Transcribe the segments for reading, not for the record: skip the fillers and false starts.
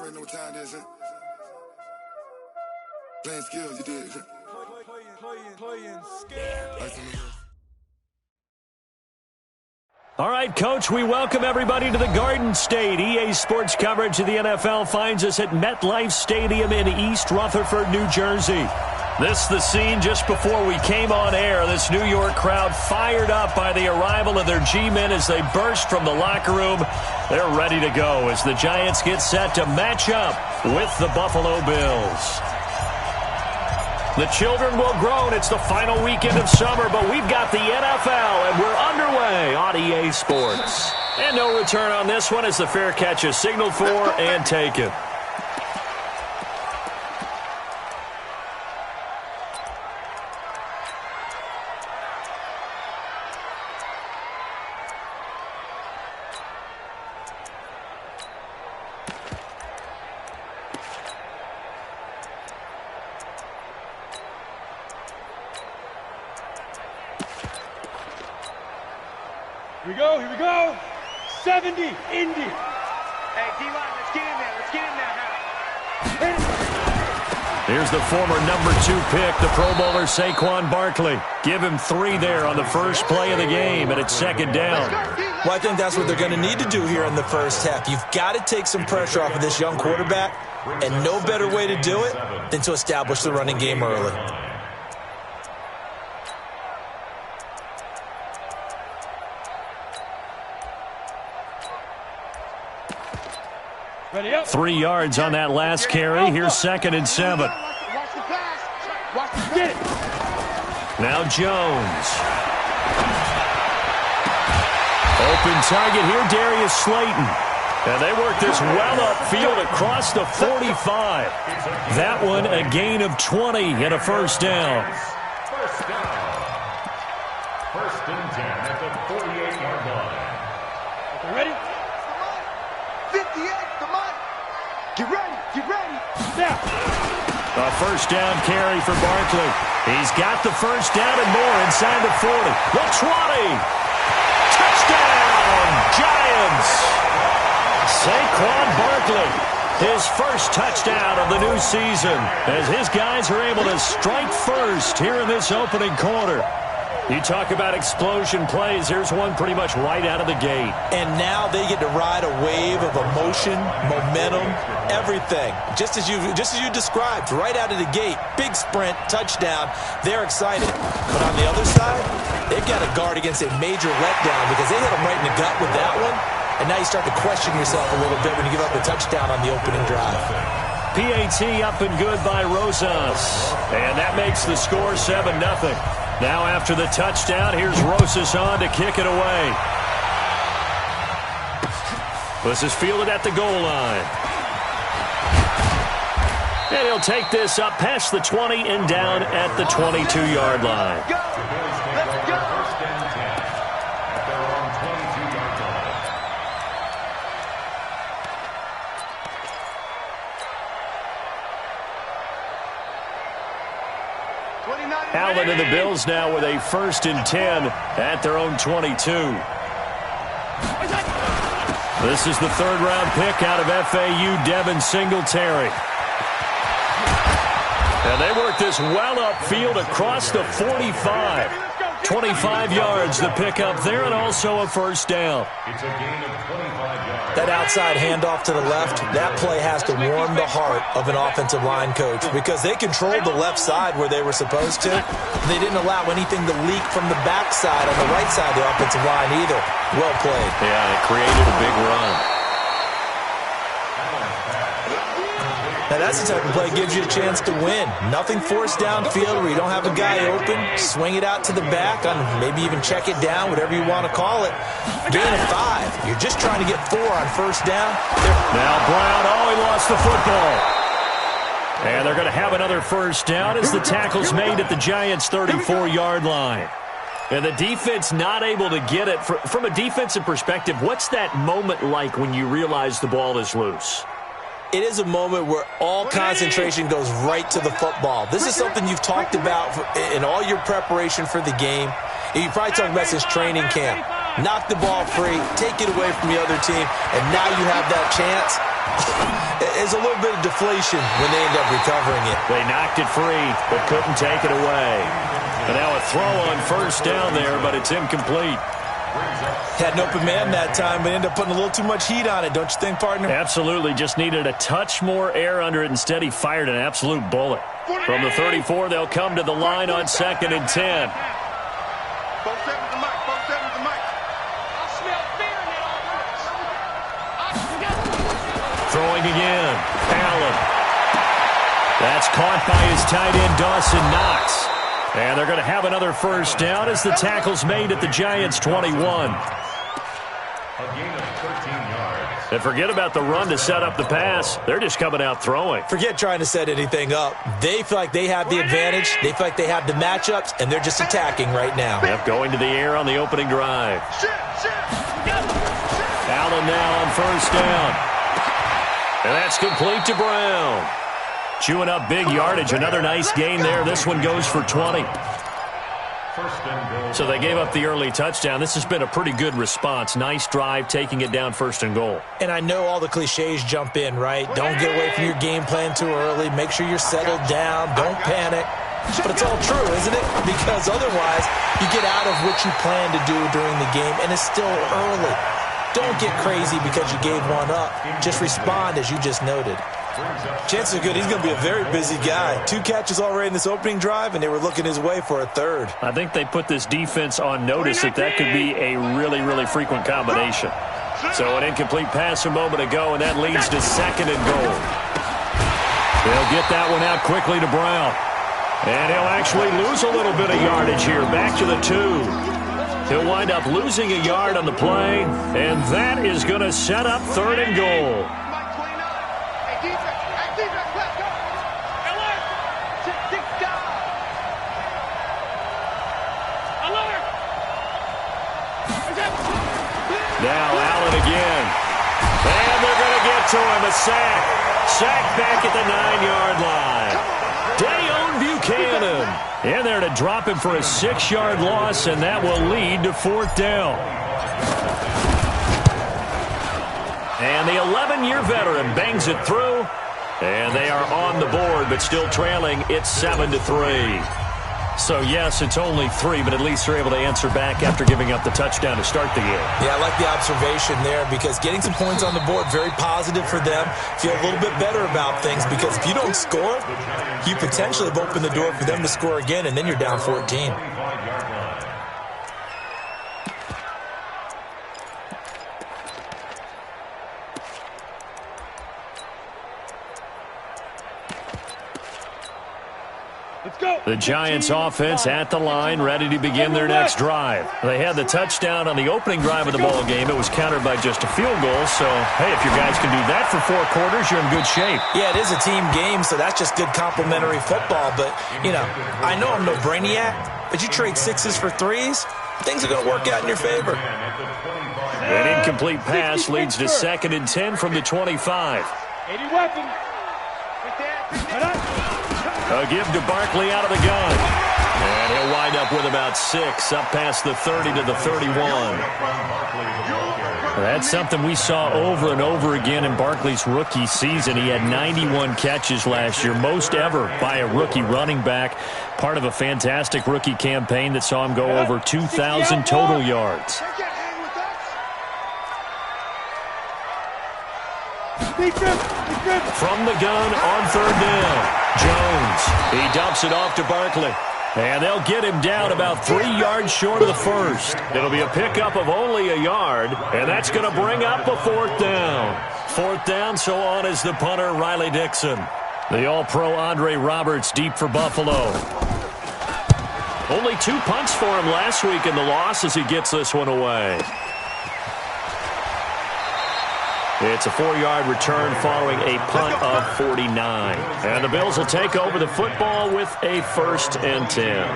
already know what time it is, huh? Playing skills, you did. Playing skills. All right, Coach, we welcome everybody to the Garden State. EA Sports coverage of the NFL finds us at MetLife Stadium in East Rutherford, New Jersey. This is the scene just before we came on air. This New York crowd fired up by the arrival of their G-men as they burst from the locker room. They're ready to go as the Giants get set to match up with the Buffalo Bills. The children will groan. It's the final weekend of summer, but we've got the NFL, and we're underway on EA Sports. And no return on this one as the fair catch is signaled for and taken. Here we go. 70, Indy. Hey, D-line, let's get in there. Here's the former number 2 pick, the Pro Bowler Saquon Barkley. Give him 3 there on the first play of the game, and it's second down. Well, I think that's what they're going to need to do here in the first half. You've got to take some pressure off of this young quarterback, and no better way to do it than to establish the running game early. Ready up. 3 yards on that last carry. Here's 2nd and 7. Watch the pass. Watch the get it. Now Jones. Open target here, Darius Slayton. And they work this well upfield across the 45. That one a gain of 20 and a first down. First down. First and 10 at the 48-yard line. Ready? 58, come on. Get ready, get ready. Now. A first down carry for Barkley. He's got the first down and more inside the 40. The 20. Touchdown, Giants. Saquon Barkley, his first touchdown of the new season, as his guys are able to strike first here in this opening quarter. You talk about explosion plays. Here's one pretty much right out of the gate. And now they get to ride a wave of emotion, momentum, everything. Just as you described, right out of the gate. Big sprint, touchdown. They're excited. But on the other side, they've got to guard against a major letdown because they hit them right in the gut with that one. And now you start to question yourself a little bit when you give up a touchdown on the opening drive. PAT up and good by Rosas. And that makes the score 7-0. Now after the touchdown, here's Rosas on to kick it away. This is fielded at the goal line. And he'll take this up past the 20 and down at the 22-yard line. Let's go. First and 10 at their own 22-yard line. Allen and the Bills now with a 1st and 10 at their own 22. This is the 3rd-round pick out of FAU, Devin Singletary. And they work this well upfield across the 45. 25 yards the pick up there, and also a first down. It's a gain of 25 yards. That outside handoff to the left, that play has to warm the heart of an offensive line coach because they controlled the left side where they were supposed to. They didn't allow anything to leak from the backside on the right side of the offensive line either. Well played. Yeah, it created a big run. Now that's the type of play that gives you a chance to win. Nothing forced downfield where you don't have a guy open. Swing it out to the back, maybe even check it down, whatever you want to call it. Gain of 5. You're just trying to get 4 on first down. Now Brown, he lost the football. And they're going to have another first down as the tackle's made at the Giants' 34-yard line. And the defense not able to get it. From a defensive perspective, what's that moment like when you realize the ball is loose? It is a moment where all concentration goes right to the football. This is something you've talked about in all your preparation for the game. You probably talked about since training camp. Knock the ball free, take it away from the other team, and now you have that chance. There's a little bit of deflation when they end up recovering it. They knocked it free, but couldn't take it away. And now a throw on first down there, but it's incomplete. Had an open man that time, but ended up putting a little too much heat on it, don't you think, partner? Absolutely. Just needed a touch more air under it. Instead, he fired an absolute bullet. From the 34, they'll come to the line on 2nd and 10. Throwing again. Allen. That's caught by his tight end, Dawson Knox. And they're going to have another first down as the tackle's made at the Giants' 21. A gain of 13 yards. And forget about the run to set up the pass. They're just coming out throwing. Forget trying to set anything up. They feel like they have the advantage. They feel like they have the matchups, and they're just attacking right now. Yep, going to the air on the opening drive. Allen now on first down. And that's complete to Brown. Chewing up big yardage. Another nice gain there. This one goes for 20. First and goal. So they gave up the early touchdown. This has been a pretty good response. Nice drive, taking it down 1st and goal. And I know all the cliches jump in, right? Don't get away from your game plan too early. Make sure you're settled down. Don't panic. But it's all true, isn't it? Because otherwise, you get out of what you plan to do during the game, and it's still early. Don't get crazy because you gave one up. Just respond as you just noted. Chances are good he's going to be a very busy guy. 2 catches already in this opening drive, and they were looking his way for a 3rd. I think they put this defense on notice that could be a really, really frequent combination. So an incomplete pass a moment ago, and that leads to 2nd and goal. They'll get that one out quickly to Brown. And he'll actually lose a little bit of yardage here. Back to the 2. He'll wind up losing a yard on the play, and that is going to set up 3rd and goal. Now Allen again. And they're going to get to him. A sack. Sack back at the 9-yard line. Dayon Buchanan in there to drop him for a 6-yard loss, and that will lead to 4th down. And the 11-year veteran bangs it through, and they are on the board, but still trailing. It's 7-3. So, yes, it's only 3, but at least they're able to answer back after giving up the touchdown to start the game. Yeah, I like the observation there because getting some points on the board, very positive for them. Feel a little bit better about things because if you don't score, you potentially have opened the door for them to score again, and then you're down 14. The Giants offense at the line, ready to begin their next drive. They had the touchdown on the opening drive of the ball game. It was countered by just a field goal. So, hey, if your guys can do that for 4 quarters, you're in good shape. Yeah, it is a team game, so that's just good complimentary football. But, you know, I know I'm no brainiac, but you trade 6s for 3s, things are going to work out in your favor. An incomplete pass leads to 2nd and 10 from the 25. 80 weapon. A give to Barkley out of the gun. And he'll wind up with about 6, up past the 30 to the 31. That's something we saw over and over again in Barkley's rookie season. He had 91 catches last year, most ever by a rookie running back. Part of a fantastic rookie campaign that saw him go over 2,000 total yards. From the gun on 3rd down. Jones, he dumps it off to Barkley. And they'll get him down about 3 yards short of the 1st. It'll be a pickup of only a yard, and that's going to bring up a 4th down. 4th down, so on is the punter, Riley Dixon. The All-Pro Andre Roberts deep for Buffalo. Only 2 punts for him last week in the loss as he gets this one away. It's a 4-yard return following a punt of 49. And the Bills will take over the football with a 1st and 10.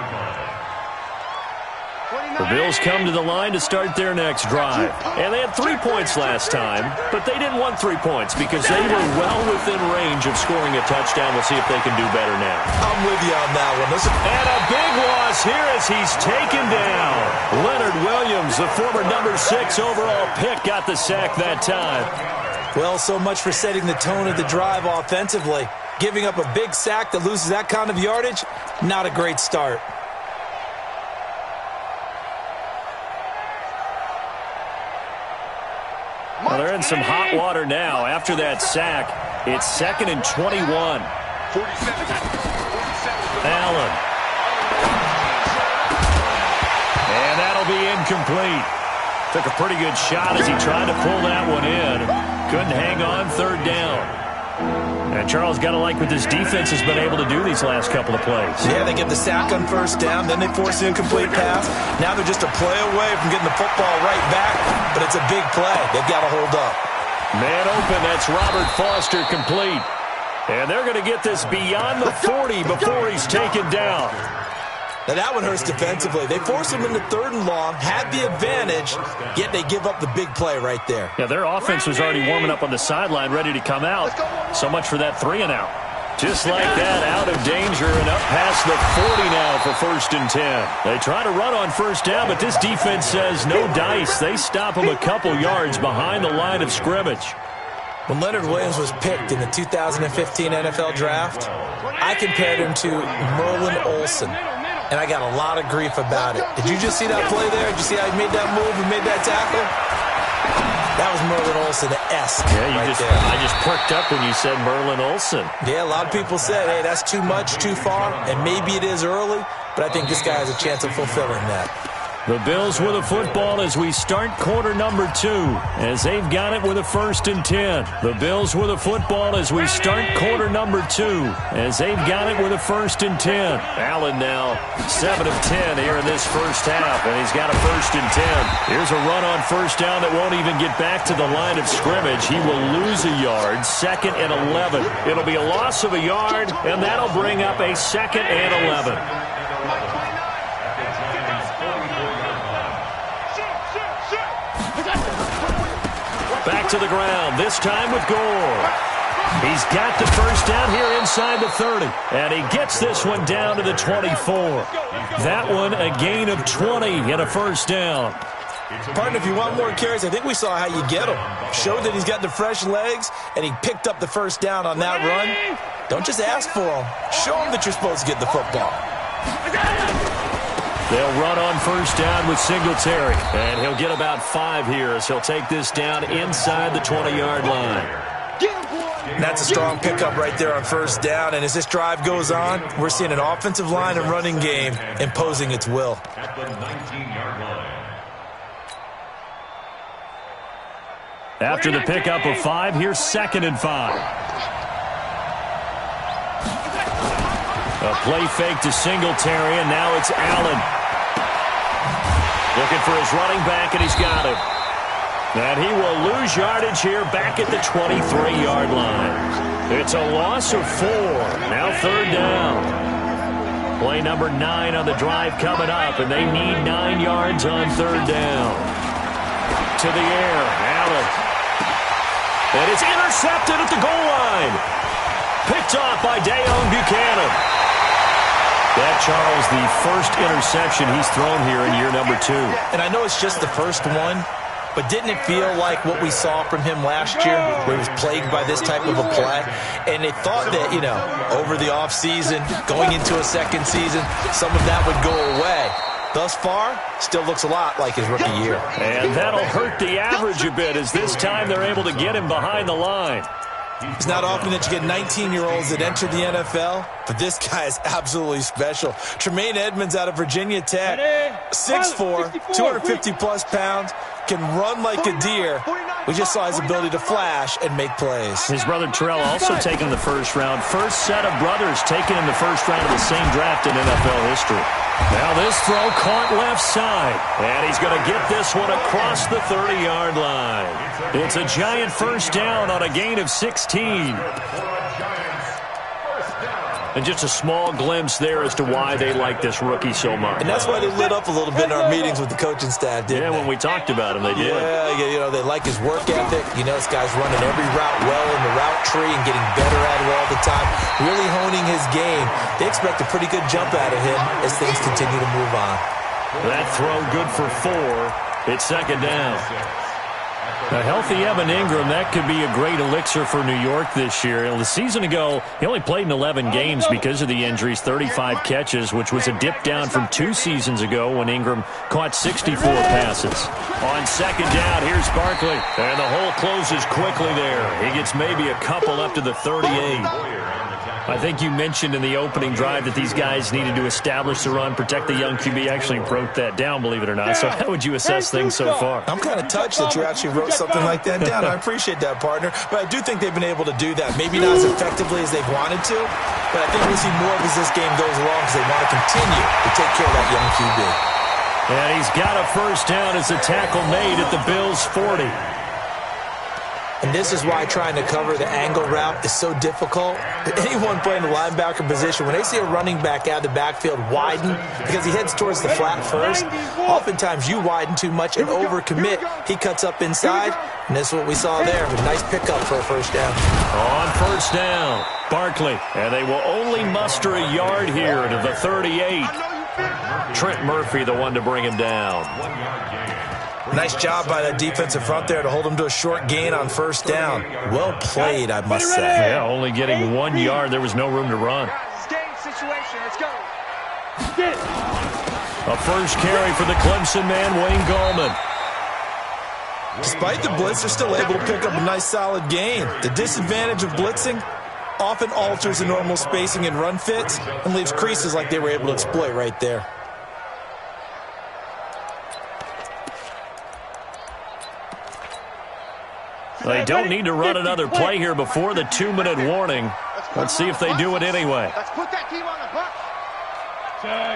The Bills come to the line to start their next drive. And they had 3 points last time, but they didn't want 3 points because they were well within range of scoring a touchdown. We'll see if they can do better now. I'm with you on that one. Listen. And a big loss here as he's taken down. Leonard Williams, the former number 6 overall pick, got the sack that time. Well, so much for setting the tone of the drive offensively. Giving up a big sack that loses that kind of yardage, not a great start. Well, they're in some hot water now. After that sack, it's 2nd and 21. 47. Allen. And that'll be incomplete. Took a pretty good shot as he tried to pull that one in. Couldn't hang on, 3rd down. And Charles, got to like what this defense has been able to do these last couple of plays. Yeah, they get the sack on 1st down, then they force an incomplete pass. Now they're just a play away from getting the football right back, but it's a big play. They've got to hold up. Man open, that's Robert Foster complete. And they're going to get this beyond the 40 before he's taken down. Now that one hurts defensively. They force him into 3rd and long, had the advantage, yet they give up the big play right there. Yeah, their offense was already warming up on the sideline, ready to come out. So much for that 3-and-out. Just like that, out of danger and up past the 40 now for 1st and 10. They try to run on 1st down, but this defense says no dice. They stop him a couple yards behind the line of scrimmage. When Leonard Williams was picked in the 2015 NFL Draft, I compared him to Merlin Olsen. And I got a lot of grief about it. Did you just see that play there? Did you see how he made that move and made that tackle? That was Merlin Olsen-esque. Yeah, I just perked up when you said Merlin Olsen. Yeah, a lot of people said, hey, that's too much, too far, and maybe it is early, but I think this guy has a chance of fulfilling that. The Bills with a football as we start quarter number 2, as they've got it with a 1st and 10. The Bills with a football as we start quarter number 2, as they've got it with a 1st and 10. Allen now 7 of 10 here in this first half, and he's got a 1st and 10. Here's a run on 1st down that won't even get back to the line of scrimmage. He will lose a yard, 2nd and 11. It'll be a loss of a yard, and that'll bring up a 2nd and 11. Back to the ground, this time with Gore. He's got the 1st down here inside the 30. And he gets this one down to the 24. That one a gain of 20 and a 1st down. Partner, if you want more carries, I think we saw how you get him. Showed that he's got the fresh legs, and he picked up the 1st down on that run. Don't just ask for him. Show him that you're supposed to get the football. They'll run on 1st down with Singletary. And he'll get about 5 here as he'll take this down inside the 20-yard line. And that's a strong pickup right there on 1st down. And as this drive goes on, we're seeing an offensive line and running game imposing its will. At the 19-yard line. After the pickup of 5, here's 2nd and 5. A play fake to Singletary, and now it's Allen. Looking for his running back, and he's got him. And he will lose yardage here back at the 23-yard line. It's a loss of 4. Now 3rd down. Play number 9 on the drive coming up, and they need 9 yards on 3rd down. To the air, Allen. And it's intercepted at the goal line. Picked off by Deone Bucannon. That, Charles, the first interception he's thrown here in year number 2. And I know it's just the first one, but didn't it feel like what we saw from him last year, where he was plagued by this type of a play? And they thought that, you know, over the offseason, going into a 2nd season, some of that would go away. Thus far, still looks a lot like his rookie year. And that'll hurt the average a bit, as this time they're able to get him behind the line. It's not often that you get 19-year-olds that enter the NFL, but this guy is absolutely special. Tremaine Edmonds out of Virginia Tech, 6'4", 250-plus pounds, can run like a deer. We just saw his ability to flash and make plays. His brother Terrell also taken in the 1st round. First set of brothers taken in the 1st round of the same draft in NFL history. Now this throw caught left side. And he's going to get this one across the 30-yard line. It's a giant 1st down on a gain of 16. And just a small glimpse there as to why they like this rookie so much. And that's why they lit up a little bit in our meetings with the coaching staff, didn't they? When we talked about him, they did. Yeah, you know, they like his work ethic. You know, this guy's running every route well in the route tree and getting better at it all the time, really honing his game. They expect a pretty good jump out of him as things continue to move on. That throw good for 4. It's 2nd down. A healthy Evan Ingram, that could be a great elixir for New York this year. The season ago, he only played in 11 games because of the injuries, 35 catches, which was a dip down from 2 seasons ago when Ingram caught 64 passes. On second down, here's Barkley, and the hole closes quickly there. He gets maybe a couple up to the 38. I think you mentioned in the opening drive that these guys needed to establish the run, protect the young QB. Actually wrote that down, believe it or not. So how would you assess things so far? I'm kind of touched that you actually wrote something like that down. I appreciate that, partner. But I do think they've been able to do that. Maybe not as effectively as they've wanted to, but I think we'll see more of as this game goes along because they want to continue to take care of that young QB. And he's got a first down as the tackle made at the Bills' 40. And this is why trying to cover the angle route is so difficult. Anyone playing the linebacker position, when they see a running back out of the backfield widen because he heads towards the flat first, oftentimes you widen too much and overcommit. He cuts up inside, and this is what we saw there. A nice pickup for a first down. On first down, Barkley. And they will only muster a yard here to the 38. Trent Murphy, the one to bring him down. Nice job by that defensive front there to hold him to a short gain on first down. Well played, I must say. Yeah, only getting 1 yard. There was no room to run. Game situation. Let's go. A first carry for the Clemson man, Wayne Gallman. Despite the blitz, they're still able to pick up a nice solid gain. The disadvantage of blitzing often alters the normal spacing and run fits and leaves creases like they were able to exploit right there. They don't need to run another play here before the 2-minute warning. Let's see if they do it anyway. Let's put that team on the bus.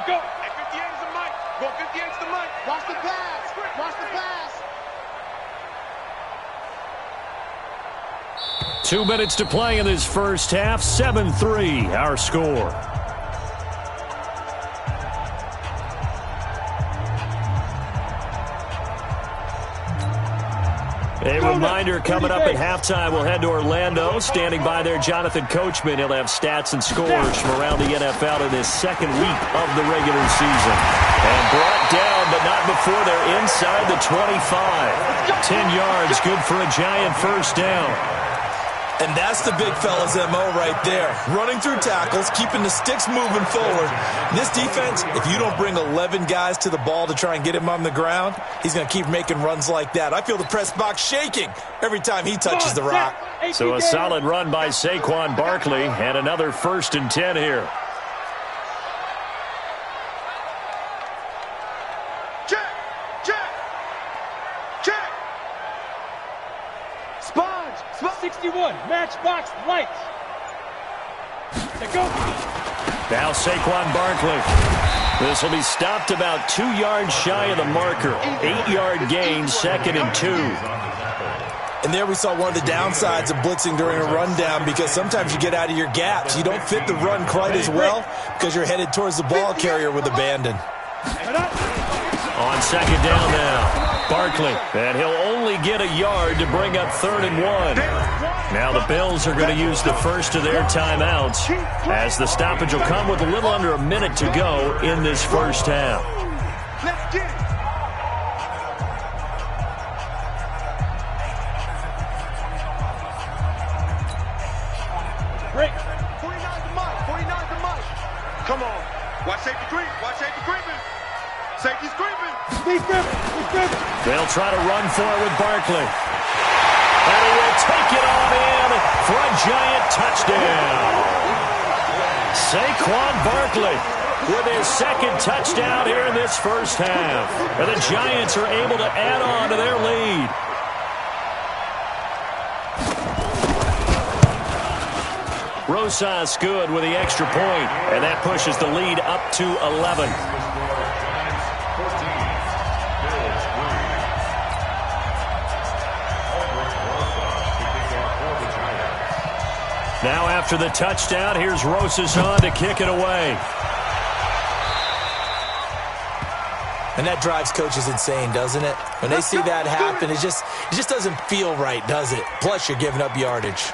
Go. 58 is the mic. Go 58 is the mic. Watch the pass. Watch the pass. 2 minutes to play in this first half. 7-3, our score. A reminder coming up at halftime, we'll head to Orlando. Standing by there, Jonathan Coachman. He'll have stats and scores from around the NFL in this second week of the regular season. And brought down, but not before they're inside the 25. 10 yards, good for a Giant first down. And that's the big fella's MO right there. Running through tackles, keeping the sticks moving forward. And this defense, if you don't bring 11 guys to the ball to try and get him on the ground, he's going to keep making runs like that. I feel the press box shaking every time he touches the rock. So a solid run by Saquon Barkley and another 1st and 10 here. Check. 61, matchbox lights. Go. Now Saquon Barkley. This will be stopped about 2 yards shy of the marker. 8-yard gain, 2nd and 2. And there we saw one of the downsides of blitzing during a rundown because sometimes you get out of your gaps. You don't fit the run quite as well because you're headed towards the ball carrier with abandon. On second down now, Barkley. And he'll only get a yard to bring up 3rd and 1. Now the Bills are going to use the first of their timeouts as the stoppage will come with a little under a minute to go in this first half. Let's get it. Break. 49 to Mike. 49 to Mike. Come on. Watch safety creep. Watch safety creeping. Safety's creeping. He's creeping. They'll try to run for it with Barkley. And he will take it on in for a Giant touchdown. Saquon Barkley with his 2nd touchdown here in this first half. And the Giants are able to add on to their lead. Rosas good with the extra point, and that pushes the lead up to 11. Now after the touchdown, here's Rosas on to kick it away. And that drives coaches insane, doesn't it? When they see that happen, it just doesn't feel right, does it? Plus, you're giving up yardage.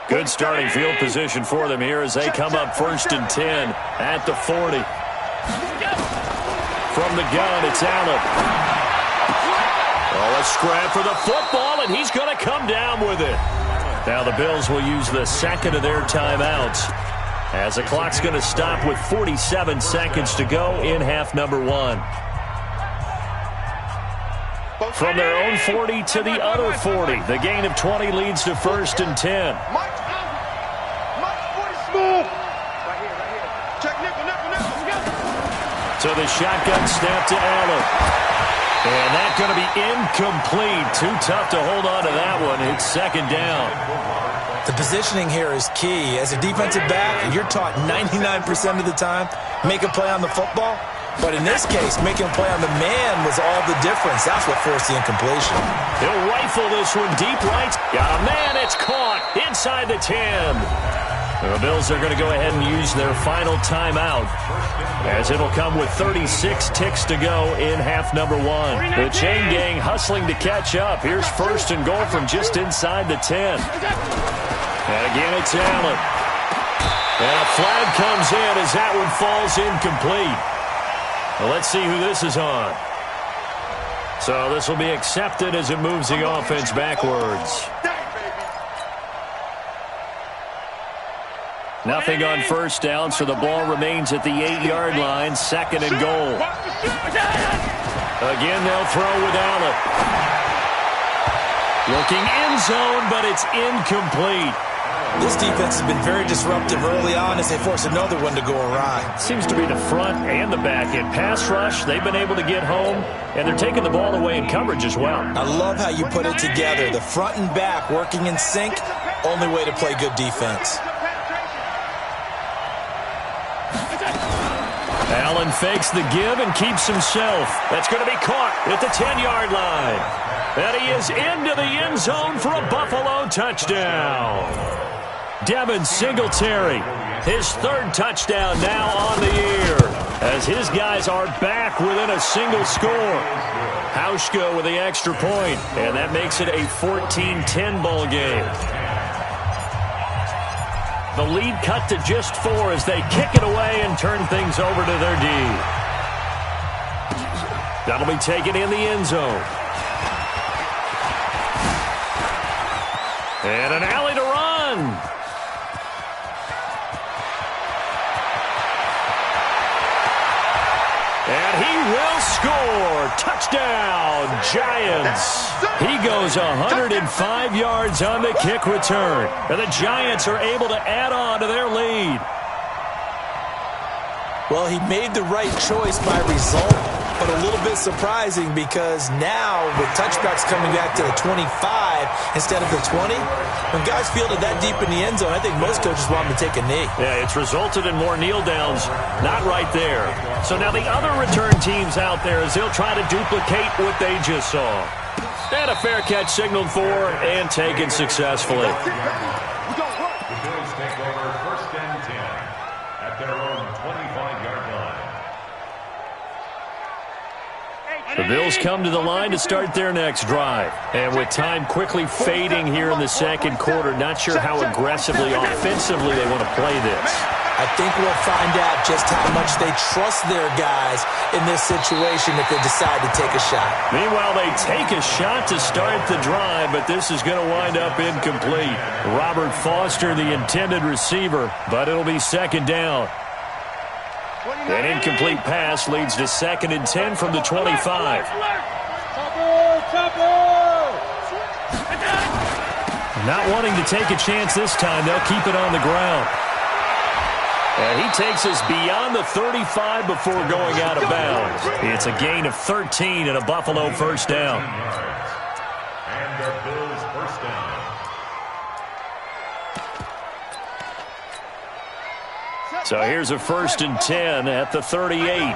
Good starting field position for them here as they come up 1st and 10 at the 40. From the gun, it's Allen. Oh, a scrap for the football, and he's going to come down with it. Now the Bills will use the second of their timeouts as the clock's going to stop with 47 seconds to go in half number 1. From their own 40 to the other 40. The gain of 20 leads to 1st and 10. So the shotgun snap to Allen. And that's going to be incomplete. Too tough to hold on to that one. It's 2nd down. The positioning here is key. As a defensive back, you're taught 99% of the time, make a play on the football. But in this case, making a play on the man was all the difference. That's what forced the incompletion. He'll rifle this one deep right. Got a man. It's caught inside the 10. The Bills are going to go ahead and use their final timeout, as it'll come with 36 ticks to go in half number 1. The chain gang hustling to catch up. Here's 1st and goal from just inside the 10. And again, it's Allen. And a flag comes in as that one falls incomplete. Well, let's see who this is on. So this will be accepted as it moves the offense backwards. Nothing on 1st down, so the ball remains at the 8-yard line. 2nd and goal. Again, they'll throw with Allen. Looking end zone, but it's incomplete. This defense has been very disruptive early on as they force another one to go awry. Seems to be the front and the back. In pass rush, they've been able to get home, and they're taking the ball away in coverage as well. I love how you put it together. The front and back working in sync, only way to play good defense. Allen fakes the give and keeps himself. That's going to be caught at the 10-yard line. And he is into the end zone for a Buffalo touchdown. Devin Singletary, his 3rd touchdown now on the year, as his guys are back within a single score. Hauschka with the extra point, and that makes it a 14-10 ball game. The lead cut to just 4 as they kick it away and turn things over to their D. That'll be taken in the end zone. And an alley to run. And he will score. Touchdown, Giants. He goes 105 yards on the kick return. And the Giants are able to add on to their lead. Well, he made the right choice by result, but a little bit surprising because now with touchbacks coming back to the 25 instead of the 20, when guys fielded that deep in the end zone, I think most coaches want them to take a knee. Yeah, it's resulted in more kneel downs. Not right there. So now the other return teams out there as they'll try to duplicate what they just saw. And a fair catch signaled for and taken successfully. The Bills take over 1st and 10 at their own 25-yard line. The Bills come to the line to start their next drive. And with time quickly fading here in the 2nd quarter, not sure how aggressively, offensively they want to play this. I think we'll find out just how much they trust their guys in this situation if they decide to take a shot. Meanwhile, they take a shot to start the drive, but this is going to wind up incomplete. Robert Foster, the intended receiver, but it'll be 2nd down. An incomplete pass leads to 2nd and 10 from the 25. Not wanting to take a chance this time, they'll keep it on the ground. And he takes us beyond the 35 before going out of bounds. It's a gain of 13 and a Buffalo 1st down. And their Bills 1st down. So here's a 1st and 10 at the 38.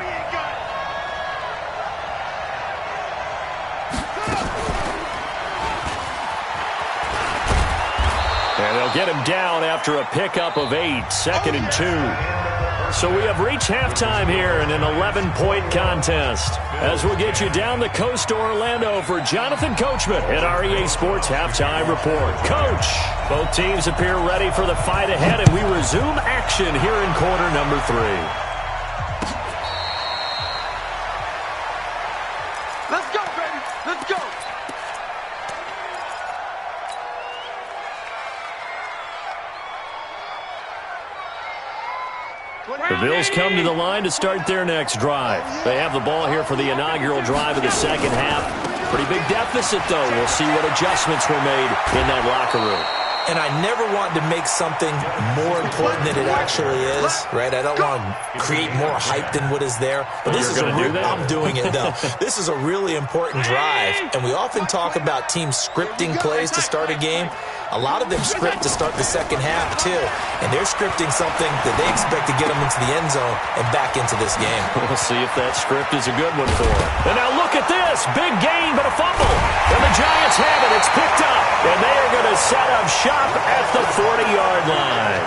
And they'll get him down after a pickup of 8, 2nd and 2. So we have reached halftime here in an 11-point contest. As we'll get you down the coast to Orlando for Jonathan Coachman at our EA Sports Halftime Report. Coach, both teams appear ready for the fight ahead, and we resume action here in quarter number 3. The Bills come to the line to start their next drive. They have the ball here for the inaugural drive of the second half. Pretty big deficit, though. We'll see what adjustments were made in that locker room. And I never want to make something more important than it actually is, right? I don't want to create more hype than what is there. But this is I'm doing it, though. This is a really important drive. And we often talk about teams scripting plays to start a game. A lot of them script to start the second half, too. And they're scripting something that they expect to get them into the end zone and back into this game. We'll see if that script is a good one for them. And now look at this. Big gain, but a fumble. And the Giants have it. It's picked up. And they are going to set up shop at the 40-yard line.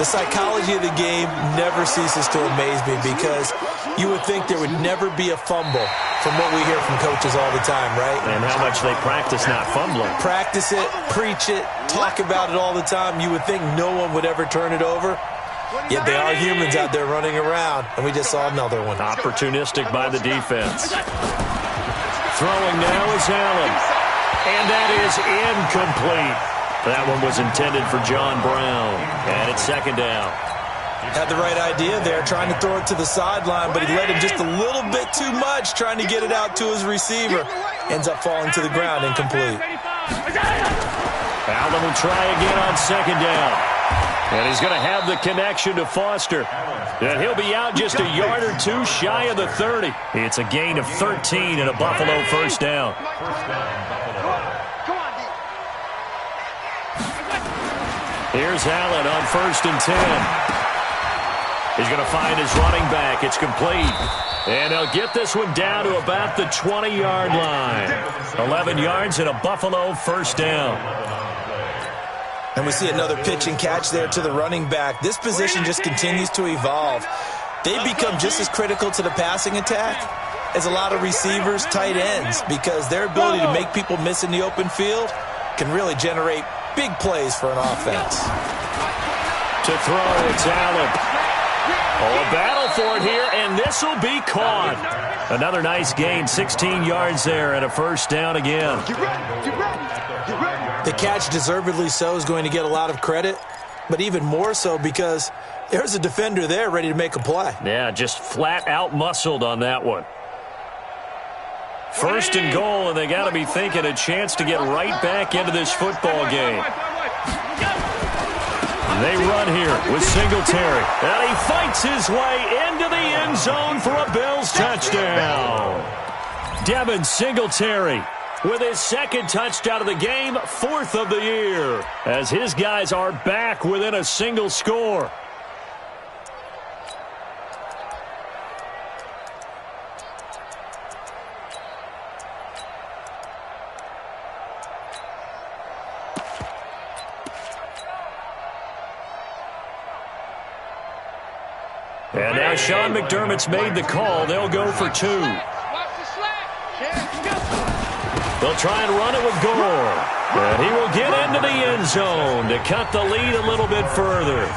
The psychology of the game never ceases to amaze me because you would think there would never be a fumble from what we hear from coaches all the time, right? And how much they practice not fumbling. Practice it, preach it, talk about it all the time. You would think no one would ever turn it over. Yet they are humans out there running around, and we just saw another one. Opportunistic by the defense. Throwing now is Allen. And that is incomplete. That one was intended for John Brown. And it's second down. Had the right idea there, trying to throw it to the sideline, but he let him just a little bit too much, trying to get it out to his receiver. Ends up falling to the ground, incomplete. Allen will try again on second down. And he's going to have the connection to Foster. And he'll be out just a yard or two shy of the 30. It's a gain of 13 and a Buffalo first down. Here's Allen on 1st and 10. He's going to find his running back. It's complete. And he'll get this one down to about the 20-yard line. 11 yards and a Buffalo first down. And we see another pitch and catch there to the running back. This position just continues to evolve. They become just as critical to the passing attack as a lot of receivers, tight ends, because their ability to make people miss in the open field can really generate big plays for an offense. To throw, it's Allen. Oh, a battle for it here, and this will be caught. Another nice gain, 16 yards there, and a first down again. The catch, deservedly so, is going to get a lot of credit, but even more so because there's a defender there ready to make a play. Yeah, just flat out muscled on that one. First and goal, and they got to be thinking a chance to get right back into this football game. They run here with Singletary, and he fights his way into the end zone for a Bills touchdown. Devin Singletary with his second touchdown of the game, 4th of the year, as his guys are back within a single score. And now Sean McDermott's made the call. They'll go for 2. They'll try and run it with Gore. And he will get into the end zone to cut the lead a little bit further.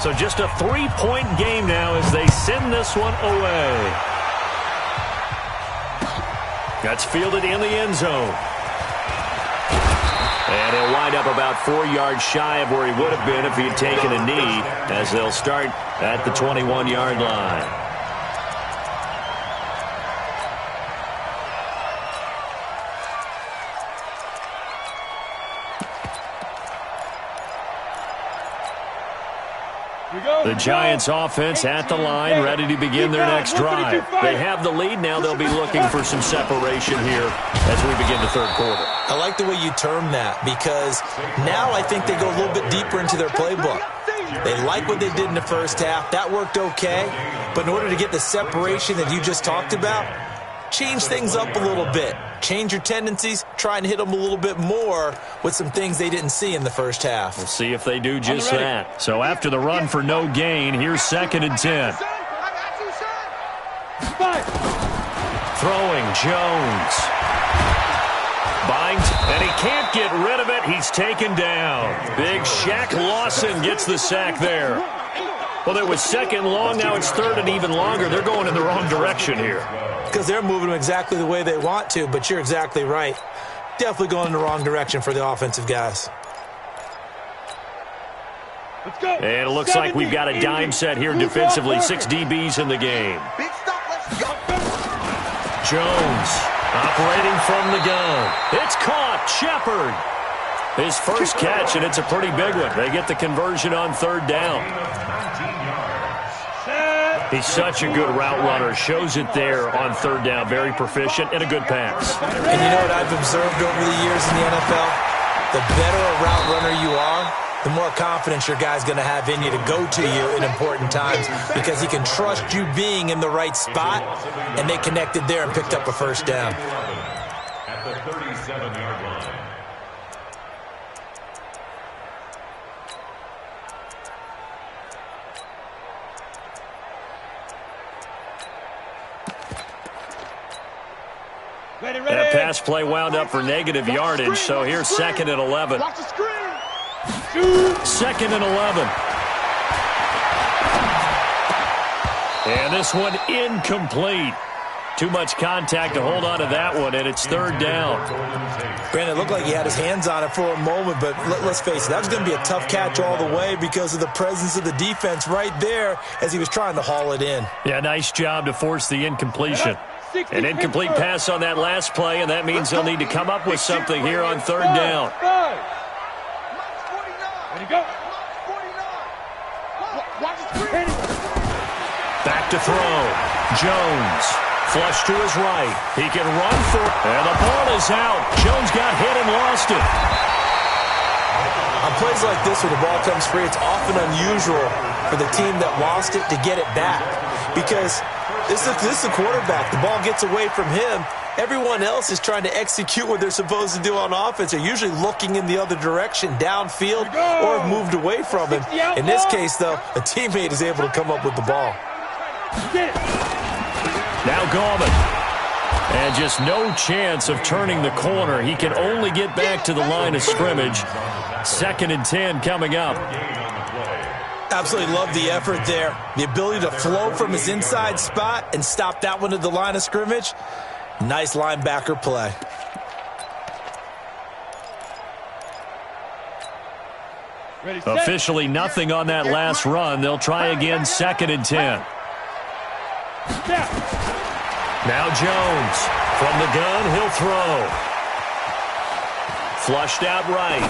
So just a 3-point game now as they send this one away. That's fielded in the end zone. And he'll wind up about 4 yards shy of where he would have been if he had taken a knee, as they'll start at the 21-yard line. The Giants offense at the line, ready to begin their next drive. They have the lead now. They'll be looking for some separation here as we begin the third quarter. I like the way you term that, because now I think they go a little bit deeper into their playbook. They like what they did in the first half. That worked okay. But in order to get the separation that you just talked about, change things up a little bit. Change your tendencies, try and hit them a little bit more with some things they didn't see in the first half. We'll see if they do just that. So after the run for no gain, here's 2nd and 10. Throwing, Jones. Bind, and he can't get rid of it. He's taken down. Big Shaq Lawson gets the sack there. Well, it was 2nd long. Now it's 3rd and even longer. They're going in the wrong direction here. Because they're moving them exactly the way they want to, but you're exactly right. Definitely going in the wrong direction for the offensive guys. Let's go. And it looks like we've got a dime set here defensively. 6 DBs in the game. Big stop, let's go. Jones operating from the gun. It's caught. Shepard. His first catch, and it's a pretty big one. They get the conversion on 3rd down. He's such a good route runner. Shows it there on 3rd down. Very proficient and a good pass. And you know what I've observed over the years in the NFL? The better a route runner you are, the more confidence your guy's going to have in you to go to you in important times because he can trust you being in the right spot, and they connected there and picked up a 1st down. At the 37-yard line. Ready. That pass play wound up for negative yardage, so here's 2nd and 11. Watch the screen. 2nd and 11. And this one incomplete. Too much contact to hold on to that one, and it's 3rd down. Granted, it looked like he had his hands on it for a moment, but let's face it, that was going to be a tough catch all the way because of the presence of the defense right there as he was trying to haul it in. Yeah, nice job to force the incompletion. An incomplete pass on that last play, and that means they'll need to come up with something here on 3rd down. Ready, go. Back to throw. Jones. Flush to his right. He can run for it. And the ball is out. Jones got hit and lost it. On plays like this where the ball comes free, it's often unusual for the team that lost it to get it back because this is the quarterback. The ball gets away from him. Everyone else is trying to execute what they're supposed to do on offense. They're usually looking in the other direction, downfield, or have moved away from him. In this case, though, a teammate is able to come up with the ball. Now Gauman. And just no chance of turning the corner. He can only get back to the line of scrimmage. 2nd and 10 coming up. Absolutely love the effort there. The ability to flow from his inside spot and stop that one at the line of scrimmage. Nice linebacker play. Ready, set. Officially nothing on that last run. They'll try again, 2nd and 10. Now Jones. From the gun, he'll throw. Flushed out right.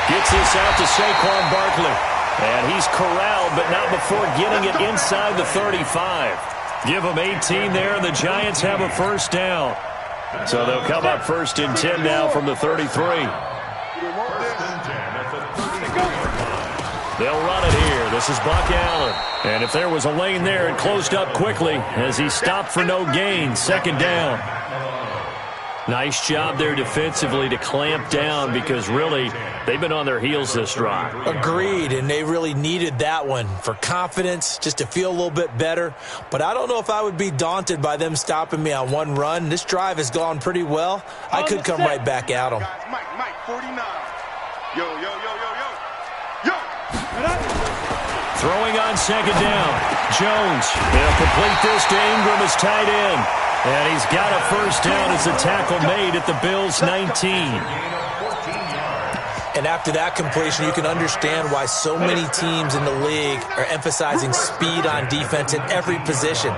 Gets this out to Saquon Barkley. And he's corralled, but not before getting it inside the 35. Give them 18 there, and the Giants have a 1st down. So they'll come up 1st and 10 now from the 33. They'll run it here. This is Buck Allen. And if there was a lane there, it closed up quickly as he stopped for no gain. 2nd down. Nice job there defensively to clamp down because really they've been on their heels this drive. Agreed, and they really needed that one for confidence, just to feel a little bit better. But I don't know if I would be daunted by them stopping me on one run. This drive has gone pretty well. I could come right back at them. Mike, 49. Yo. Throwing on 2nd down. Jones. He'll complete this to Ingram as tight end. And he's got a 1st down as the tackle made at the Bills' 19. And after that completion, you can understand why so many teams in the league are emphasizing speed on defense in every position.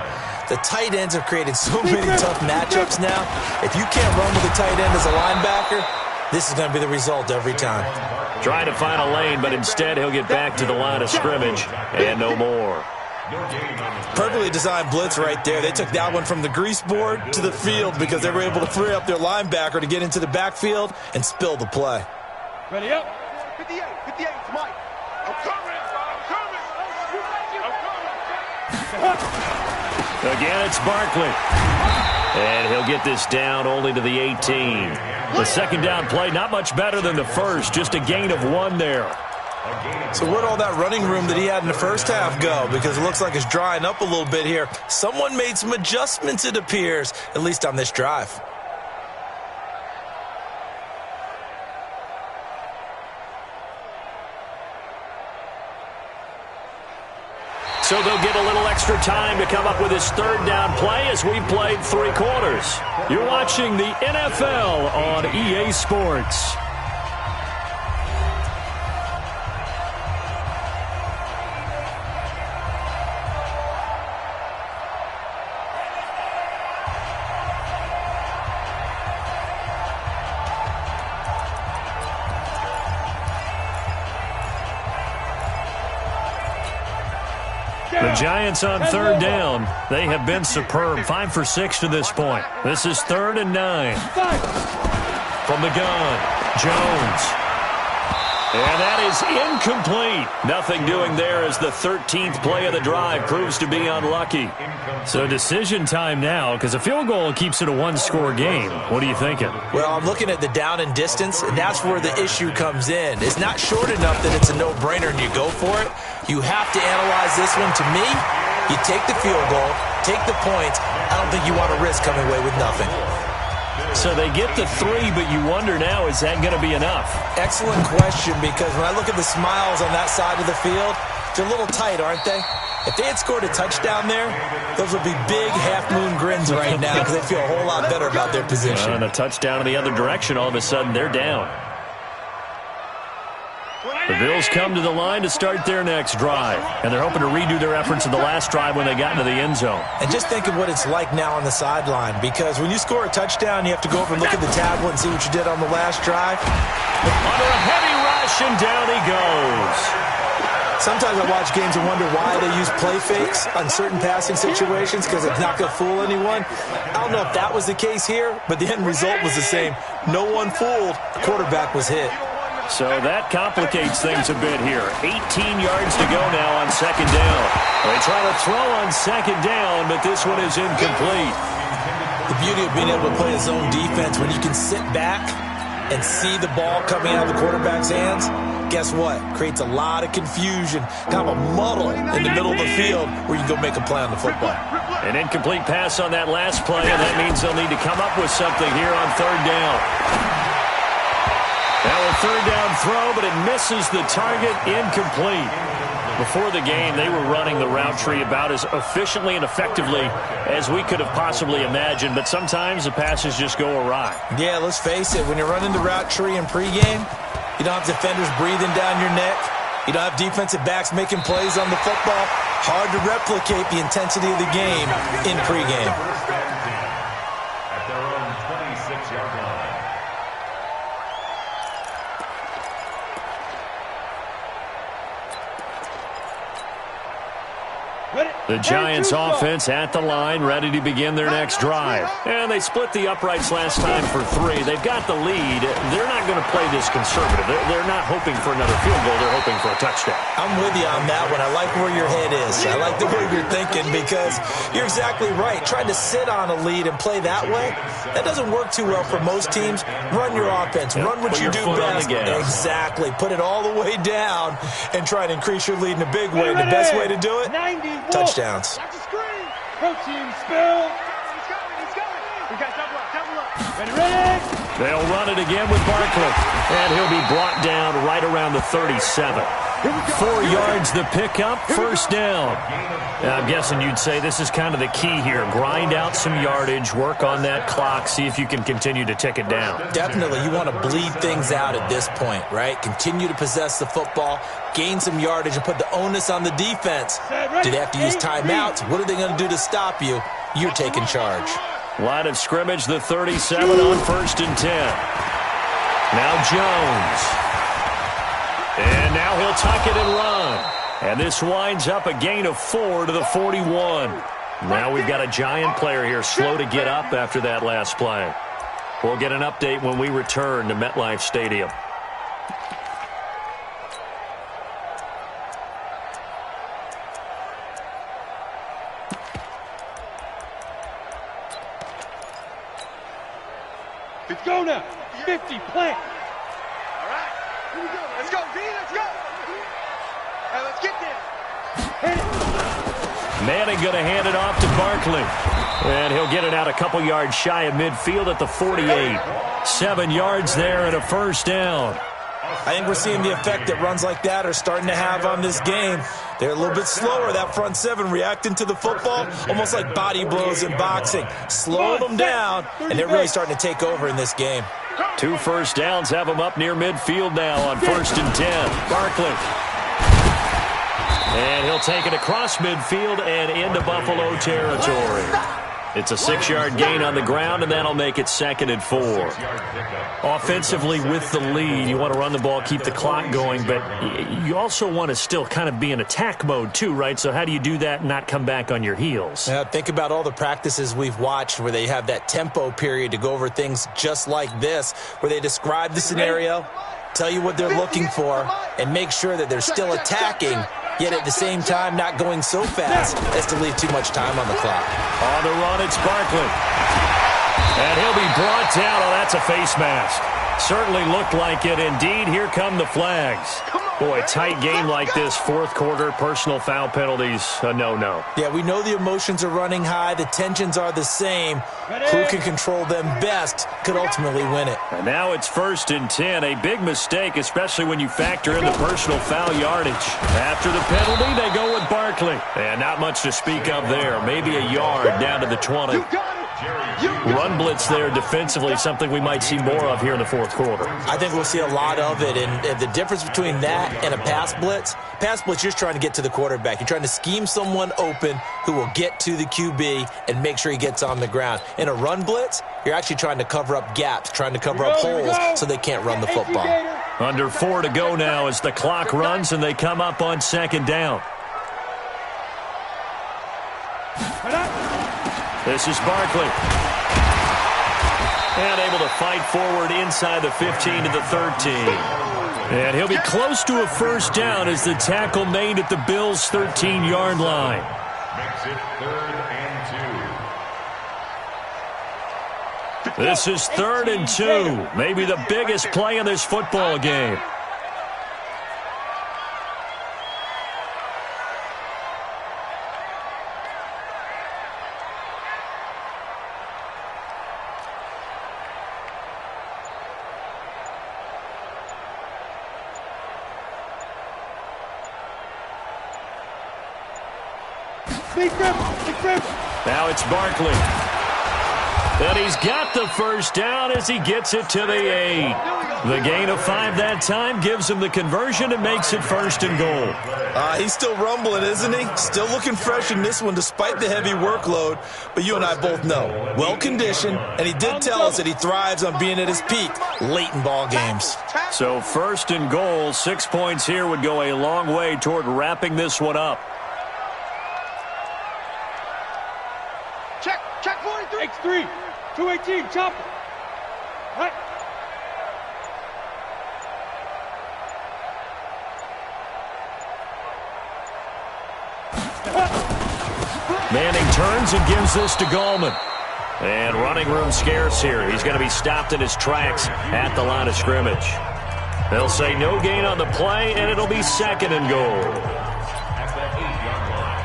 The tight ends have created so many tough matchups now. If you can't run with a tight end as a linebacker, this is going to be the result every time. Trying to find a lane, but instead he'll get back to the line of scrimmage and no more. Perfectly designed blitz right there. They took that one from the grease board to the field because they were able to free up their linebacker to get into the backfield and spill the play. Ready up. 58, it's Mike. I'm coming. Again, it's Barkley. And he'll get this down only to the 18. The 2nd down play, not much better than the first, just a gain of 1 there. So where'd all that running room that he had in the first half go? Because it looks like it's drying up a little bit here. Someone made some adjustments, it appears, at least on this drive. So they'll get a little extra time to come up with his 3rd down play as we've played 3 quarters. You're watching the NFL on EA Sports. Giants on third down. They have been superb. 5 for 6 to this point. This is 3rd and 9. From the gun, Jones. And that is incomplete. Nothing doing there as the 13th play of the drive proves to be unlucky. So decision time now, because a field goal keeps it a one-score game. What are you thinking? Well, I'm looking at the down and distance, and that's where the issue comes in. It's not short enough that it's a no-brainer and you go for it. You have to analyze this one. To me, you take the field goal, take the points. I don't think you want to risk coming away with nothing. So they get the 3, but you wonder now, is that going to be enough? Excellent question, because when I look at the smiles on that side of the field, they're a little tight, aren't they? If they had scored a touchdown there, those would be big half-moon grins right now because they feel a whole lot better about their position. And a touchdown in the other direction, all of a sudden they're down. The Bills come to the line to start their next drive, and they're hoping to redo their efforts in the last drive when they got into the end zone. And just think of what it's like now on the sideline, because when you score a touchdown, you have to go over and look at the tablet and see what you did on the last drive. Under a heavy rush, and down he goes. Sometimes I watch games and wonder why they use play fakes on certain passing situations, because it's not going to fool anyone. I don't know if that was the case here, but the end result was the same. No one fooled. The quarterback was hit. So that complicates things a bit here. 18 yards to go now on second down. They try to throw on second down, but this one is incomplete. The beauty of being able to play a zone defense when you can sit back and see the ball coming out of the quarterback's hands, guess what? Creates a lot of confusion, kind of a muddle in the middle of the field where you can go make a play on the football. An incomplete pass on that last play, and that means they'll need to come up with something here on third down. Now a third down throw, but it misses the target, incomplete. Before the game, they were running the route tree about as efficiently and effectively as we could have possibly imagined, but sometimes the passes just go awry. Yeah, let's face it, when you're running the route tree in pregame, you don't have defenders breathing down your neck. You don't have defensive backs making plays on the football. Hard to replicate the intensity of the game in pregame. At their own 26-yard line. The Giants offense at the line, ready to begin their next drive. And they split the uprights last time for 3. They've got the lead. They're not going to play this conservative. They're not hoping for another field goal. They're hoping for a touchdown. I'm with you on that one. I like where your head is. I like the way you're thinking, because you're exactly right. Trying to sit on a lead and play that way, that doesn't work too well for most teams. Run your offense. Run what you do best. Exactly. Put it all the way down and try to increase your lead in a big way. The best way to do it, touchdowns. Protein spill. He's coming. We got double up. Ready. They'll run it again with Barkley. And he'll be brought down right around the 37. 4 yards the pickup, first down. Now, I'm guessing you'd say this is kind of the key here. Grind out some yardage, work on that clock, see if you can continue to tick it down. Definitely. You want to bleed things out at this point, right? Continue to possess the football, gain some yardage, and put the onus on the defense. Do they have to use timeouts? What are they going to do to stop you? You're taking charge. Line of scrimmage, the 37 on 1st and 10. Now Jones. And now he'll tuck it and run. And this winds up a gain of 4 to the 41. Now we've got a Giant player here slow to get up after that last play. We'll get an update when we return to MetLife Stadium. Let's go now. 50, plant. All right. Here we go. Let's go, D. Let's go. All right, let's get there. Manning going to hand it off to Barkley. And he'll get it out a couple yards shy of midfield at the 48. 7 yards there and a first down. I think we're seeing the effect that runs like that are starting to have on this game. They're a little bit slower, that front seven, reacting to the football, almost like body blows in boxing. Slowing them down, and they're really starting to take over in this game. 2 first downs have them up near midfield now on 1st and 10. Barkley. And he'll take it across midfield and into Buffalo territory. It's a 6-yard gain on the ground, and that'll make it 2nd and 4. Offensively, with the lead, you want to run the ball, keep the clock going, but you also want to still kind of be in attack mode too, right? So how do you do that and not come back on your heels? Think about all the practices we've watched where they have that tempo period to go over things just like this, where they describe the scenario, tell you what they're looking for, and make sure that they're still attacking, yet at the same time not going so fast as to leave too much time on the clock. On the run, it's Barkley. And he'll be brought down. Oh, that's a face mask. Certainly looked like it. Indeed, here come the flags. Boy, tight game like this, 4th quarter, personal foul penalties, a no-no. Yeah, we know the emotions are running high. The tensions are the same. Who can control them best could ultimately win it. And now it's 1st and 10. A big mistake, especially when you factor in the personal foul yardage. After the penalty, they go with Barkley. And not much to speak of there. Maybe a yard down to the 20. Run blitz there defensively, something we might see more of here in the 4th quarter. I think we'll see a lot of it, and the difference between that and a pass blitz, you're just trying to get to the quarterback. You're trying to scheme someone open who will get to the QB and make sure he gets on the ground. In a run blitz, you're actually trying to cover up gaps, trying to cover up holes so they can't run the football. Under 4 to go now as the clock runs and they come up on 2nd down. This is Barkley. And able to fight forward inside the 15 to the 13. And he'll be close to a 1st down as the tackle made at the Bills' 13-yard line. Makes it 3rd and 2. This is 3rd and 2. Maybe the biggest play in this football game. Now it's Barkley. And he's got the 1st down as he gets it to the 8. The gain of 5 that time gives him the conversion and makes it 1st and goal. He's still rumbling, isn't he? Still looking fresh in this one despite the heavy workload. But you and I both know, well-conditioned, and he did tell us that he thrives on being at his peak late in ball games. So 1st and goal, 6 points here would go a long way toward wrapping this one up. Check 43. X3. 218. Chopper. Right. Manning turns and gives this to Gallman. And running room scarce here. He's going to be stopped in his tracks at the line of scrimmage. They'll say no gain on the play, and it'll be 2nd and goal. At the 8-yard line.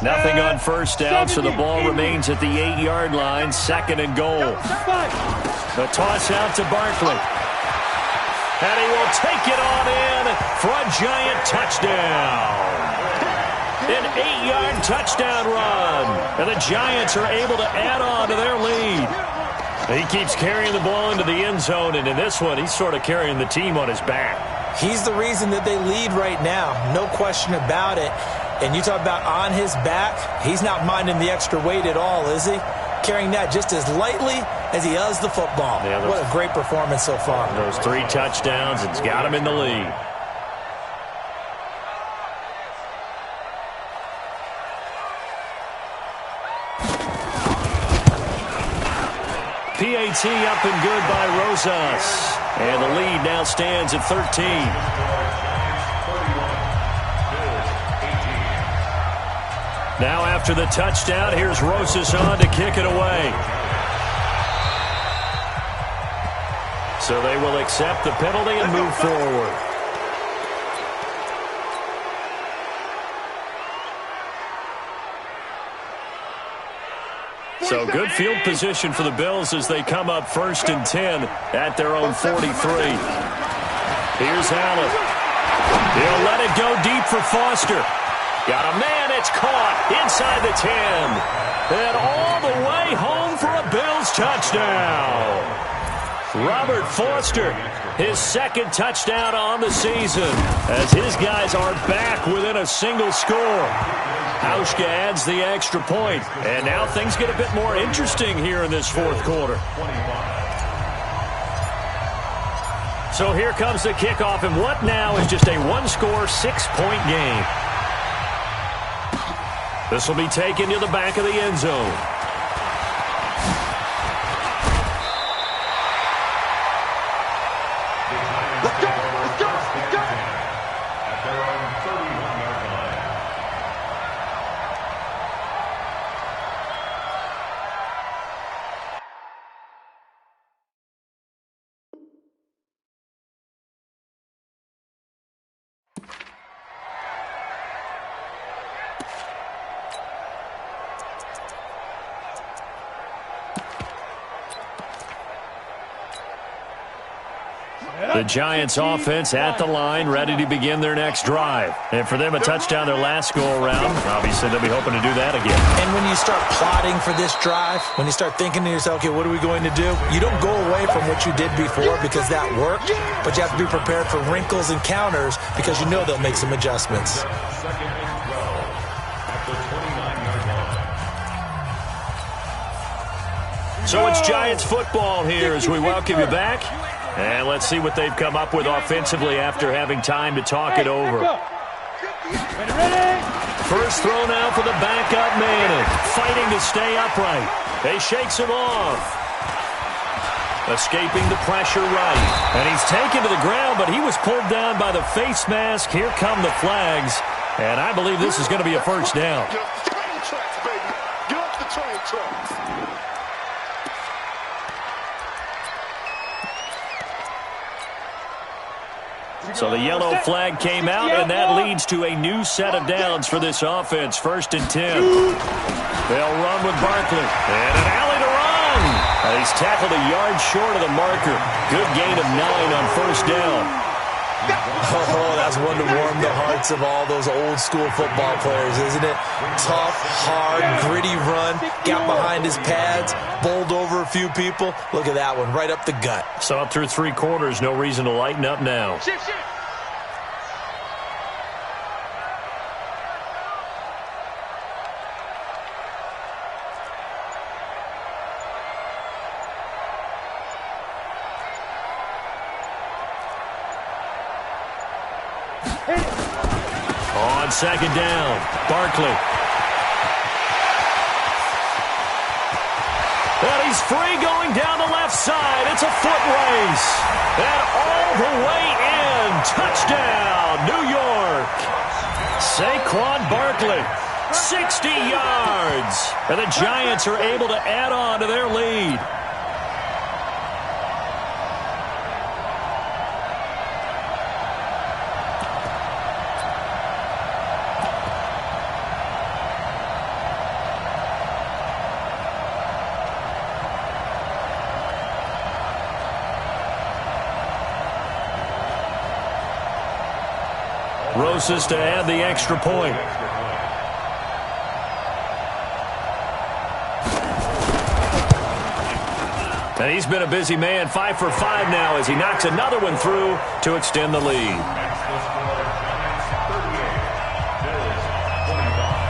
Nothing on 1st down, so the ball remains at the 8-yard line, 2nd and goal. The toss out to Barkley. And he will take it on in for a giant touchdown. An 8-yard touchdown run. And the Giants are able to add on to their lead. He keeps carrying the ball into the end zone, and in this one, he's sort of carrying the team on his back. He's the reason that they lead right now, no question about it. And you talk about on his back, he's not minding the extra weight at all, is he? Carrying that just as lightly as he does the football. Yeah, what a great performance so far. Those 3 touchdowns, it's got him in the lead. PAT up and good by Rosas. And the lead now stands at 13. Now after the touchdown, here's Rosas on to kick it away. So they will accept the penalty and move forward. So good field position for the Bills as they come up 1st and 10 at their own 43. Here's Allen. He'll let it go deep for Foster. Got a man, it's caught inside the 10. And all the way home for a Bills touchdown. Robert Foster, his second touchdown on the season, as his guys are back within a single score. Hauschka adds the extra point, and now things get a bit more interesting here in this fourth quarter. So here comes the kickoff, and what now is just a one-score, 6-point game. This will be taken to the back of the end zone. Let's go! Let's go! Let's go! At their own 31-yard line. The Giants offense at the line, ready to begin their next drive. And for them, a touchdown their last go-around. Obviously, they'll be hoping to do that again. And when you start plotting for this drive, when you start thinking to yourself, okay, what are we going to do? You don't go away from what you did before because that worked, but you have to be prepared for wrinkles and counters because you know they'll make some adjustments. Second and 12 at the 29-yard line. So it's Giants football here as we welcome you back. And let's see what they've come up with offensively after having time to talk it over. First throw now for the backup Manning, fighting to stay upright. They shakes him off. Escaping the pressure right. And he's taken to the ground, but he was pulled down by the face mask. Here come the flags. And I believe this is going to be a first down. Get off the train tracks, baby. Get off the train tracks. So the yellow flag came out, and that leads to a new set of downs for this offense. First and 10. They'll run with Barkley. And an alley to run. He's tackled a yard short of the marker. Good gain of 9 on first down. Oh, that's one to warm the hearts of all those old school football players, isn't it? Tough, hard, gritty run, got behind his pads, bowled over a few people. Look at that one, right up the gut. So up through 3 quarters, no reason to lighten up now. Shift, shift. On second down, Barkley. And he's free going down the left side. It's a foot race. And all the way in. Touchdown, New York. Saquon Barkley, 60 yards. And the Giants are able to add on to their lead. Rosas to add the extra point. And he's been a busy man, 5 for 5 now as he knocks another one through to extend the lead. That's the score. Giants 38, Bills 25.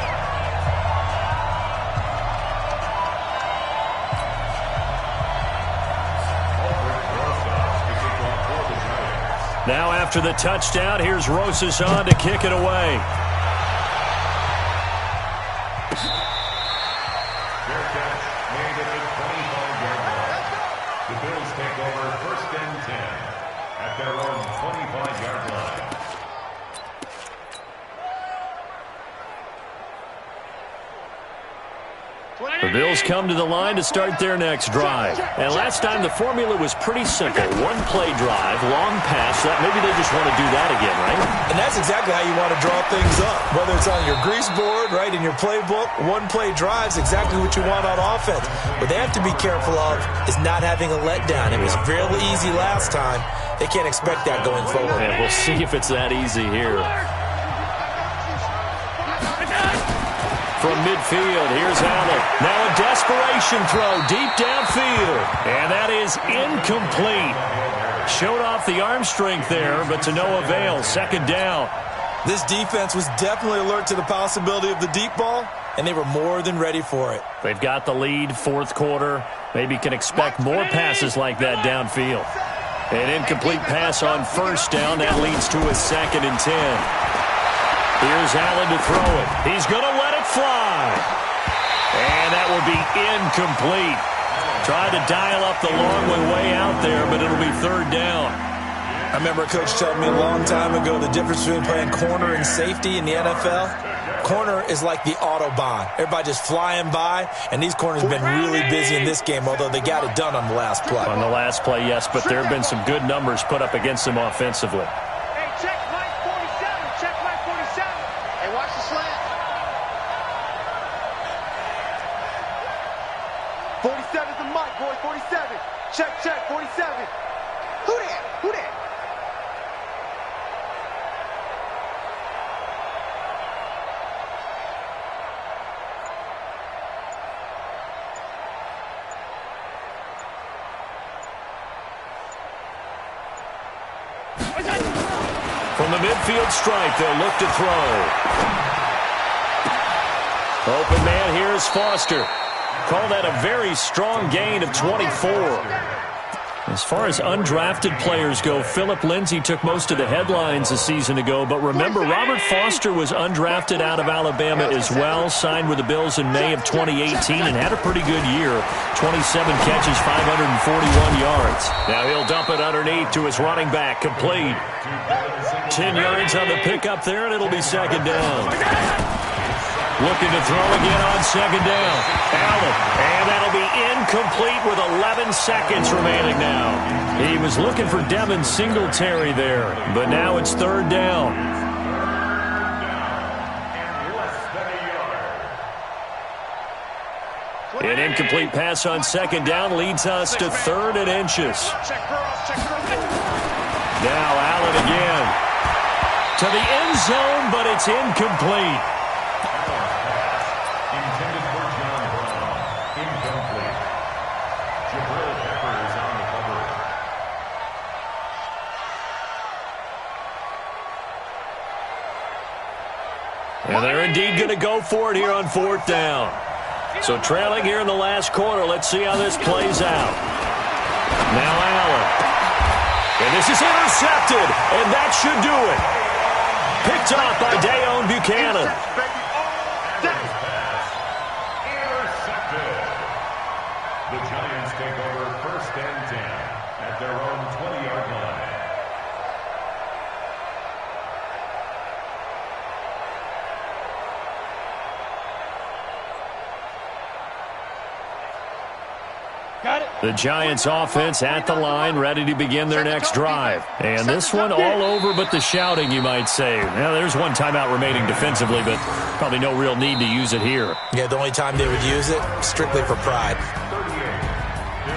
Now after the touchdown, here's Rosas on to kick it away. Fair catch made at the 25-yard line. The Bills take over first and 10 at their own 25-yard line. The Bills come to the line to start their next drive. And last time the formula was pretty simple. One play drive, long pass. Maybe they just want to do that again, right? And that's exactly how you want to draw things up. Whether it's on your grease board, right, in your playbook, one play drive's exactly what you want on offense. What they have to be careful of is not having a letdown. It was fairly easy last time. They can't expect that going forward. And we'll see if it's that easy here. From midfield, here's Allen. Now a desperation throw deep downfield. And that is incomplete. Showed off the arm strength there, but to no avail. Second down. This defense was definitely alert to the possibility of the deep ball, and they were more than ready for it. They've got the lead, fourth quarter. Maybe can expect more passes like that downfield. An incomplete pass on first down. That leads to a 2nd and 10. Here's Allen to throw it. He's going to let it fly. And that will be incomplete. Tried to dial up the long way out there, but it'll be third down. I remember a coach telling me a long time ago the difference between playing corner and safety in the NFL. Corner is like the Autobahn. Everybody just flying by, and these corners have been really busy in this game, although they got it done on the last play. On the last play, yes, but there have been some good numbers put up against them offensively. Hey, check Mike 47. Check Mike 47. Hey, watch the slant. 47's the mic, boy. 47. Check, 47. Who that? Who that? From the midfield stripe, they'll look to throw. Open man here is Foster. Call that a very strong gain of 24. As far as undrafted players go, Philip Lindsay took most of the headlines a season ago, but remember, Robert Foster was undrafted out of Alabama as well, signed with the Bills in May of 2018 and had a pretty good year. 27 catches, 541 yards. Now he'll dump it underneath to his running back, complete. 10 yards on the pickup there, and it'll be second down. Looking to throw again on second down. Allen, and that'll be incomplete with 11 seconds remaining now. He was looking for Devin Singletary there, but now it's third down. An incomplete pass on second down leads us to 3rd and inches. Now Allen again. To the end zone, but it's incomplete. Intended for John Brown. Incomplete. Jabril Peppers on the cover. And they're indeed going to go for it here on 4th down. So trailing here in the last quarter. Let's see how this plays out. Now Allen. And this is intercepted. And that should do it. Picked up by Dayon Buchanan. Intercepted. The Giants take over 1st and 10 at their own 20-yard line. Got it. The Giants offense at the line, ready to begin their next drive. And this one all over but the shouting, you might say. Now, there's one timeout remaining defensively, but probably no real need to use it here. Yeah, the only time they would use it, strictly for pride.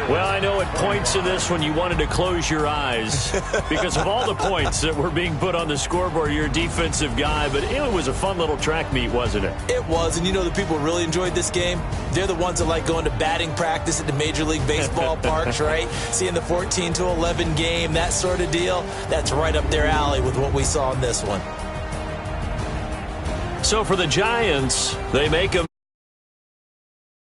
Well, I know at points in this one you wanted to close your eyes because of all the points that were being put on the scoreboard. You're a defensive guy, but it was a fun little track meet, wasn't it? It was, and you know the people who really enjoyed this game? They're the ones that like going to batting practice at the Major League Baseball parks, right? Seeing the 14-11 game, that sort of deal. That's right up their alley with what we saw in this one. So for the Giants, they make a